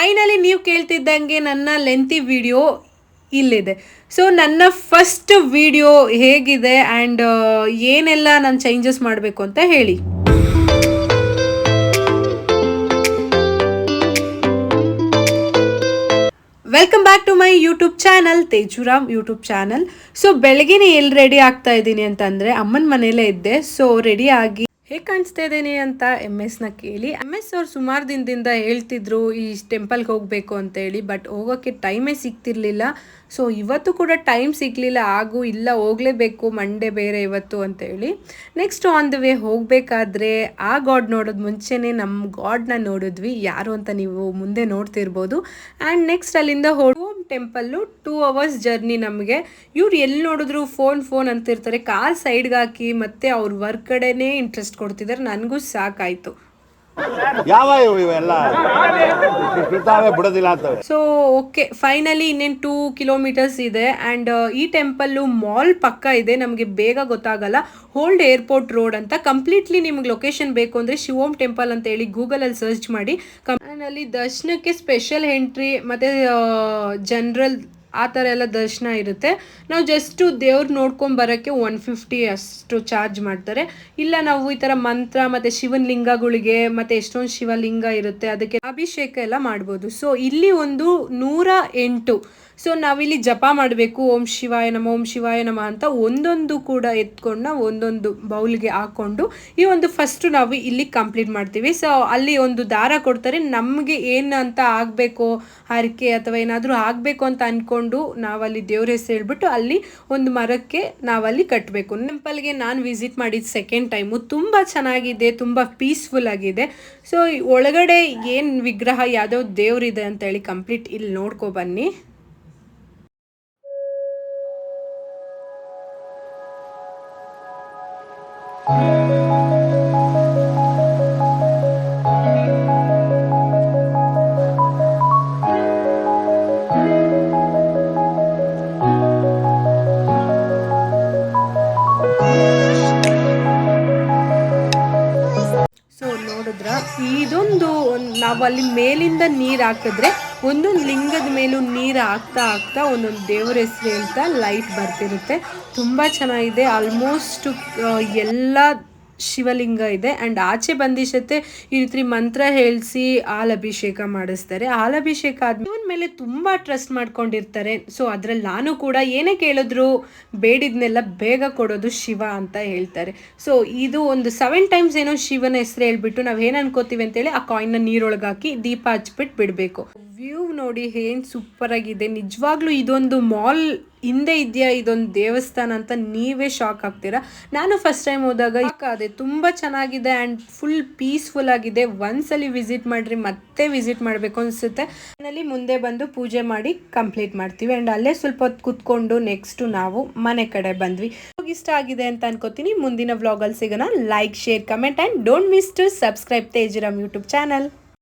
Finally ನೀವು ಕೇಳ್ತಿದ್ದಂಗೆ ನನ್ನ ಲೆಂತಿ ವಿಡಿಯೋ ಇಲ್ಲಿದೆ. ಸೊ ನನ್ನ ಫಸ್ಟ್ ವಿಡಿಯೋ ಹೇಗಿದೆ ಆ್ಯಂಡ್ ಏನೆಲ್ಲ ನಾನು ಚೇಂಜಸ್ ಮಾಡಬೇಕು ಅಂತ ಹೇಳಿ. Welcome back to my YouTube channel, Tejuram YouTube channel. So ಬೆಳಗ್ಗೆನೇ ಎಲ್ಲಿ ರೆಡಿ ಆಗ್ತಾ ಇದ್ದೀನಿ ಅಂತಂದರೆ ಅಮ್ಮನ ಮನೆಯಲ್ಲೇ ಇದ್ದೆ. ಸೊ ರೆಡಿ ಆಗಿ ಹೇಗೆ ಕಾಣಿಸ್ತಾ ಇದ್ದೀನಿ ಅಂತ MS ಕೇಳಿ. MS ಅವ್ರು ಸುಮಾರು ದಿನದಿಂದ ಹೇಳ್ತಿದ್ರು ಈ ಟೆಂಪಲ್ಗೆ ಹೋಗಬೇಕು ಅಂತೇಳಿ, ಬಟ್ ಹೋಗೋಕ್ಕೆ ಟೈಮೇ ಸಿಗ್ತಿರ್ಲಿಲ್ಲ. ಸೊ ಇವತ್ತು ಕೂಡ ಟೈಮ್ ಸಿಗಲಿಲ್ಲ, ಇಲ್ಲ ಹೋಗಲೇಬೇಕು, ಮಂಡೇ ಬೇರೆ ಇವತ್ತು ಅಂತೇಳಿ. ನೆಕ್ಸ್ಟ್ ಆನ್ ದ ವೇ ಹೋಗಬೇಕಾದ್ರೆ ಆ ಗಾಡ್ ನೋಡೋದು ಮುಂಚೆನೇ ನಮ್ಮ ಗಾಡ್ನ ನೋಡಿದ್ವಿ, ಯಾರು ಅಂತ ನೀವು ಮುಂದೆ ನೋಡ್ತಿರ್ಬೋದು. ಆ್ಯಂಡ್ ನೆಕ್ಸ್ಟ್ ಅಲ್ಲಿಂದ ಹೋಮ್ ಟೆಂಪಲ್ಲು 2 hours ಜರ್ನಿ ನಮಗೆ. ಇವ್ರು ಎಲ್ಲಿ ನೋಡಿದ್ರು ಫೋನ್ ಅಂತಿರ್ತಾರೆ, ಕಾಲ್ ಸೈಡ್ಗೆ ಹಾಕಿ ಮತ್ತೆ ಅವ್ರ ವರ್ಕ್ ಕಡೆನೇ ಇಂಟ್ರೆಸ್ಟ್ ಕೊಡ್ತಿದ್ದಾರೆ. ನನಗೂ ಸಾಕಾಯಿತು. ಸೊ ಓಕೆ, ಫೈನಲಿ ಇನ್ನೇನು 2 kilometers ಇದೆ. ಆ್ಯಂಡ್ ಈ ಟೆಂಪಲ್ಲು ಮಾಲ್ ಪಕ್ಕ ಇದೆ, ನಮಗೆ ಬೇಗ ಗೊತ್ತಾಗಲ್ಲ. ಓಲ್ಡ್ ಏರ್ಪೋರ್ಟ್ ರೋಡ್ ಅಂತ. ಕಂಪ್ಲೀಟ್ಲಿ ನಿಮ್ಗೆ ಲೊಕೇಶನ್ ಬೇಕು ಅಂದರೆ ಶಿವೋಮ್ ಟೆಂಪಲ್ ಅಂತ ಹೇಳಿ ಗೂಗಲಲ್ಲಿ ಸರ್ಚ್ ಮಾಡಿ. ಅಲ್ಲಿ ದರ್ಶನಕ್ಕೆ ಸ್ಪೆಷಲ್ ಎಂಟ್ರಿ ಮತ್ತು ಜನರಲ್ ಆ ಥರ ಎಲ್ಲ ದರ್ಶನ ಇರುತ್ತೆ. ನಾವು ಜಸ್ಟು ದೇವ್ರು ನೋಡ್ಕೊಂಡು ಬರೋಕ್ಕೆ 150 ಅಷ್ಟು ಚಾರ್ಜ್ ಮಾಡ್ತಾರೆ. ಇಲ್ಲ ನಾವು ಈ ಥರ ಮಂತ್ರ ಮತ್ತು ಶಿವನ ಲಿಂಗಗಳಿಗೆ ಮತ್ತು ಎಷ್ಟೊಂದು ಶಿವಲಿಂಗ ಇರುತ್ತೆ, ಅದಕ್ಕೆ ಅಭಿಷೇಕ ಎಲ್ಲ ಮಾಡ್ಬೋದು. ಸೊ ಇಲ್ಲಿ ಒಂದು 108. ಸೊ ನಾವಿಲ್ಲಿ ಜಪ ಮಾಡಬೇಕು, ಓಂ ಶಿವಾಯ ನಮ ಓಂ ಶಿವಾಯ ನಮ ಅಂತ ಒಂದೊಂದು ಕೂಡ ಎತ್ಕೊಂಡು ನಾವು ಒಂದೊಂದು ಬೌಲ್ಗೆ ಹಾಕ್ಕೊಂಡು ಈ ಒಂದು ಫಸ್ಟು ನಾವು ಇಲ್ಲಿ ಕಂಪ್ಲೀಟ್ ಮಾಡ್ತೀವಿ. ಸೊ ಅಲ್ಲಿ ಒಂದು ದಾರ ಕೊಡ್ತಾರೆ, ನಮಗೆ ಏನು ಅಂತ ಆಗಬೇಕು ಹರಕೆ ಅಥವಾ ಏನಾದರೂ ಆಗಬೇಕು ಅಂತ ಅಂದ್ಕೊಂಡು ನಾವಲ್ಲಿ ದೇವ್ರ ಹೆಸರು ಹೇಳ್ಬಿಟ್ಟು ಅಲ್ಲಿ ಒಂದು ಮರಕ್ಕೆ ನಾವಲ್ಲಿ ಕಟ್ಟಬೇಕು. ಟೆಂಪಲ್ಗೆ ನಾನು ವಿಸಿಟ್ ಮಾಡಿದ ಸೆಕೆಂಡ್ ಟೈಮು. ತುಂಬ ಚೆನ್ನಾಗಿದೆ, ತುಂಬ ಪೀಸ್ಫುಲ್ ಆಗಿದೆ. ಸೊ ಒಳಗಡೆ ಏನು ವಿಗ್ರಹ ಯಾವುದೋ ದೇವ್ರಿದೆ ಅಂತೇಳಿ ಕಂಪ್ಲೀಟ್ ಇಲ್ಲಿ ನೋಡ್ಕೊ ಬನ್ನಿ. ಇದೊಂದು ನಾವು ಅಲ್ಲಿ ಮೇಲಿಂದ ನೀರು ಹಾಕಿದ್ರೆ ಒಂದೊಂದು ಲಿಂಗದ ಮೇಲೂ ನೀರು ಹಾಕ್ತಾ ಒಂದೊಂದು ದೇವರ ಹೆಸರು ಅಂತ ಲೈಟ್ ಬರ್ತಿರುತ್ತೆ. ತುಂಬ ಚೆನ್ನಾಗಿದೆ. ಆಲ್ಮೋಸ್ಟ್ ಎಲ್ಲ ಶಿವಲಿಂಗ ಇದೆ. ಆ್ಯಂಡ್ ಆಚೆ ಬಂದಿಷ್ಟೇ ಈ ರೀತಿ ಮಂತ್ರ ಹೇಳಿಸಿ ಹಾಲಭಿಷೇಕ ಮಾಡಿಸ್ತಾರೆ. ಹಾಲಭಿಷೇಕ ಆದ್ಮೇಲೆ ಮೇಲೆ ತುಂಬ ಟ್ರಸ್ಟ್ ಮಾಡ್ಕೊಂಡಿರ್ತಾರೆ. ಸೊ ಅದ್ರಲ್ಲಿ ನಾನು ಕೂಡ ಏನೇ ಕೇಳಿದ್ರು ಬೇಡಿದ್ನೆಲ್ಲ ಬೇಗ ಕೊಡೋದು ಶಿವ ಅಂತ ಹೇಳ್ತಾರೆ. ಸೊ ಇದು ಒಂದು 7 times ಏನೋ ಶಿವನ ಹೆಸರು ಹೇಳ್ಬಿಟ್ಟು ನಾವು ಏನು ಅನ್ಕೋತೀವಿ ಅಂತೇಳಿ ಆ ಕಾಯಿನ್ನ ನೀರೊಳಗೆ ಹಾಕಿ ದೀಪ ಹಚ್ಬಿಟ್ಟು ಬಿಡಬೇಕು. ವ್ಯೂ ನೋಡಿ ಏನು ಸೂಪರ್ ಆಗಿದೆ. ನಿಜವಾಗ್ಲೂ ಇದೊಂದು ಮಾಲ್ ಹಿಂದೆ ಇದೆಯಾ ಇದೊಂದು ದೇವಸ್ಥಾನ ಅಂತ ನೀವೇ ಶಾಕ್ ಆಗ್ತೀರಾ. ನಾನು ಫಸ್ಟ್ ಟೈಮ್ ಹೋದಾಗ ಅದೇ ತುಂಬ ಚೆನ್ನಾಗಿದೆ ಆ್ಯಂಡ್ ಫುಲ್ ಪೀಸ್ಫುಲ್ ಆಗಿದೆ. ಒಂದ್ಸಲಿ ವಿಸಿಟ್ ಮಾಡಿರಿ, ಮತ್ತೆ ವಿಸಿಟ್ ಮಾಡಬೇಕು ಅನಿಸುತ್ತೆ. ಮನೆಯಲ್ಲಿ ಮುಂದೆ ಬಂದು ಪೂಜೆ ಮಾಡಿ ಕಂಪ್ಲೀಟ್ ಮಾಡ್ತೀವಿ. ಆ್ಯಂಡ್ ಅಲ್ಲೇ ಸ್ವಲ್ಪ ಹೊತ್ತು ಕೂತ್ಕೊಂಡು ನೆಕ್ಸ್ಟು ನಾವು ಮನೆ ಕಡೆ ಬಂದ್ವಿ. ಇಷ್ಟ ಆಗಿದೆ ಅಂತ ಅನ್ಕೋತೀನಿ. ಮುಂದಿನ ವ್ಲಾಗಲ್ಲಿ ಸಿಗೋಣ. Like, share, comment and don't miss to subscribe Tejuram YouTube channel.